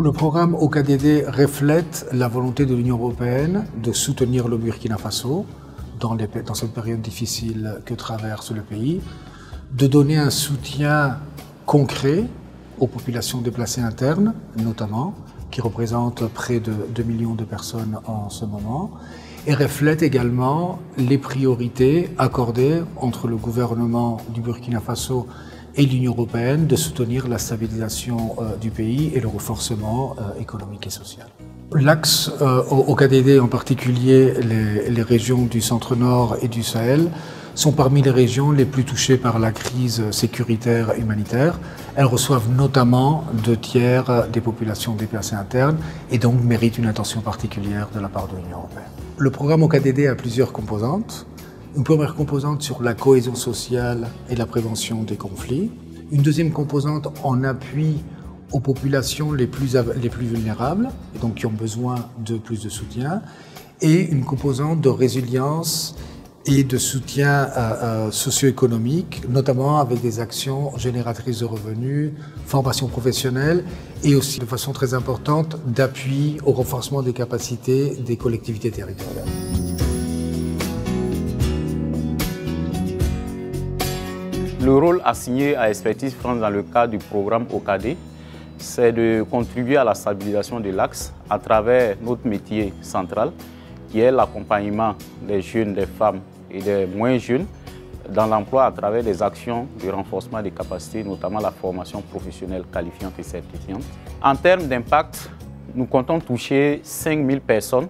Le programme OKDD reflète la volonté de l'Union européenne de soutenir le Burkina Faso dans cette période difficile que traverse le pays, de donner un soutien concret aux populations déplacées internes, notamment, qui représentent près de 2 millions de personnes en ce moment, et reflète également les priorités accordées entre le gouvernement du Burkina Faso et l'Union européenne de soutenir la stabilisation du pays et le renforcement économique et social. L'axe OKDD, en particulier les régions du centre-nord et du Sahel, sont parmi les régions les plus touchées par la crise sécuritaire et humanitaire. Elles reçoivent notamment 2/3 des populations déplacées internes et donc méritent une attention particulière de la part de l'Union européenne. Le programme OKDD a plusieurs composantes. Une première composante sur la cohésion sociale et la prévention des conflits. Une deuxième composante en appui aux populations les plus vulnérables, et donc qui ont besoin de plus de soutien. Et une composante de résilience et de soutien socio-économique, notamment avec des actions génératrices de revenus, formation professionnelle et aussi de façon très importante d'appui au renforcement des capacités des collectivités territoriales. Le rôle assigné à Expertise France dans le cadre du programme OKD, c'est de contribuer à la stabilisation de l'axe à travers notre métier central, qui est l'accompagnement des jeunes, des femmes et des moins jeunes dans l'emploi à travers des actions de renforcement des capacités, notamment la formation professionnelle qualifiante et certifiante. En termes d'impact, nous comptons toucher 5000 personnes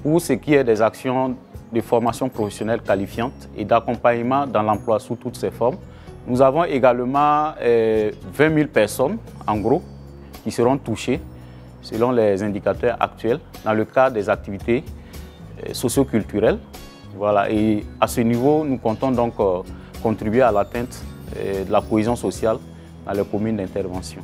pour ce qui est des actions de formation professionnelle qualifiante et d'accompagnement dans l'emploi sous toutes ses formes. Nous avons également 20 000 personnes, en gros, qui seront touchées selon les indicateurs actuels dans le cadre des activités socio-culturelles. Voilà. Et à ce niveau, nous comptons donc contribuer à l'atteinte de la cohésion sociale dans les communes d'intervention.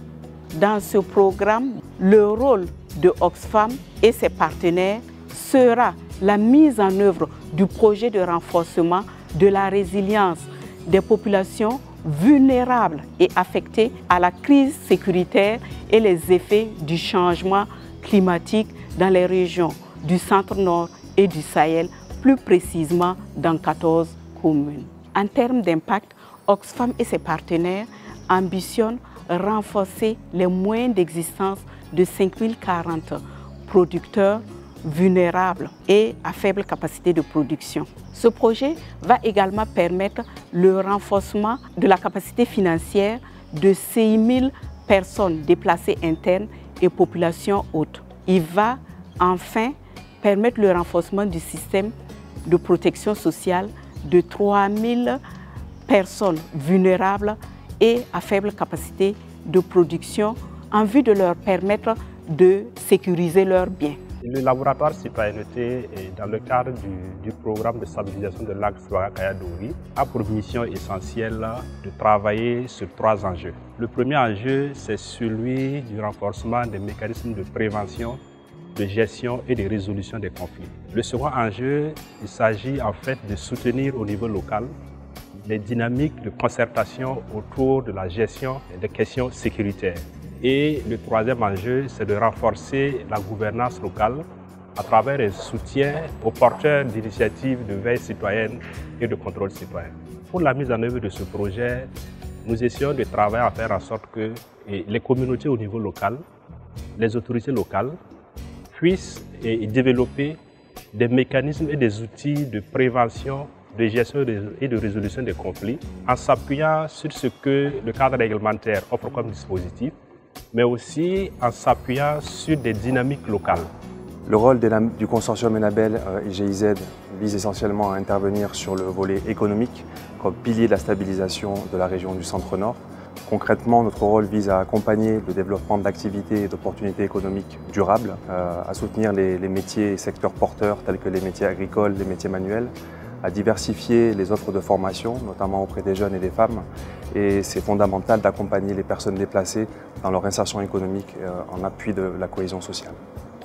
Dans ce programme, le rôle de Oxfam et ses partenaires sera la mise en œuvre du projet de renforcement de la résilience des populations vulnérables et affectées à la crise sécuritaire et les effets du changement climatique dans les régions du centre-nord et du Sahel, plus précisément dans 14 communes. En termes d'impact, Oxfam et ses partenaires ambitionnent renforcer les moyens d'existence de 5040 producteurs vulnérables et à faible capacité de production. Ce projet va également permettre le renforcement de la capacité financière de 6000 personnes déplacées internes et populations hautes. Il va enfin permettre le renforcement du système de protection sociale de 3000 personnes vulnérables et à faible capacité de production en vue de leur permettre de sécuriser leurs biens. Le laboratoire citoyenneté, dans le cadre du programme de stabilisation de l'axe Ouaga-Kaya-Dori, a pour mission essentielle de travailler sur 3 enjeux. Le premier enjeu, c'est celui du renforcement des mécanismes de prévention, de gestion et de résolution des conflits. Le second enjeu, il s'agit en fait de soutenir au niveau local les dynamiques de concertation autour de la gestion des questions sécuritaires. Et le troisième enjeu, c'est de renforcer la gouvernance locale à travers un soutien aux porteurs d'initiatives de veille citoyenne et de contrôle citoyen. Pour la mise en œuvre de ce projet, nous essayons de travailler à faire en sorte que les communautés au niveau local, les autorités locales, puissent développer des mécanismes et des outils de prévention, de gestion et de résolution des conflits en s'appuyant sur ce que le cadre réglementaire offre comme dispositif, mais aussi en s'appuyant sur des dynamiques locales. Le rôle du consortium Enabel et GIZ vise essentiellement à intervenir sur le volet économique comme pilier de la stabilisation de la région du Centre-Nord. Concrètement, notre rôle vise à accompagner le développement d'activités et d'opportunités économiques durables, à soutenir les métiers et secteurs porteurs tels que les métiers agricoles, les métiers manuels, à diversifier les offres de formation, notamment auprès des jeunes et des femmes. Et c'est fondamental d'accompagner les personnes déplacées dans leur insertion économique en appui de la cohésion sociale.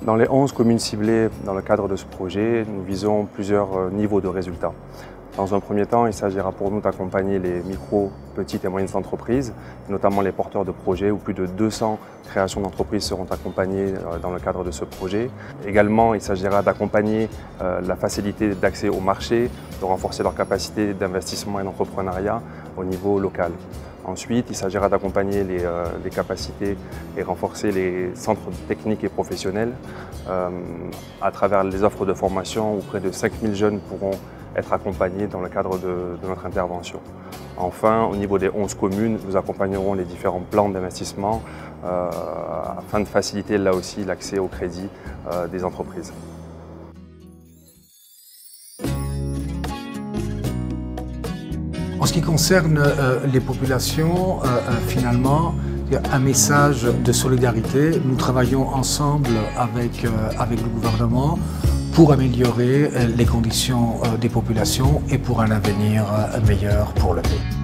Dans les 11 communes ciblées dans le cadre de ce projet, nous visons plusieurs niveaux de résultats. Dans un premier temps, il s'agira pour nous d'accompagner les micro, petites et moyennes entreprises, notamment les porteurs de projets, où plus de 200 créations d'entreprises seront accompagnées dans le cadre de ce projet. Également, il s'agira d'accompagner la facilité d'accès au marché, de renforcer leur capacité d'investissement et d'entrepreneuriat au niveau local. Ensuite, il s'agira d'accompagner les capacités et renforcer les centres techniques et professionnels à travers les offres de formation où près de 5000 jeunes pourront être accompagnés dans le cadre de notre intervention. Enfin, au niveau des 11 communes, nous accompagnerons les différents plans d'investissement afin de faciliter là aussi l'accès au crédit des entreprises. En ce qui concerne les populations, finalement, un message de solidarité. Nous travaillons ensemble avec le gouvernement pour améliorer les conditions des populations et pour un avenir meilleur pour le pays.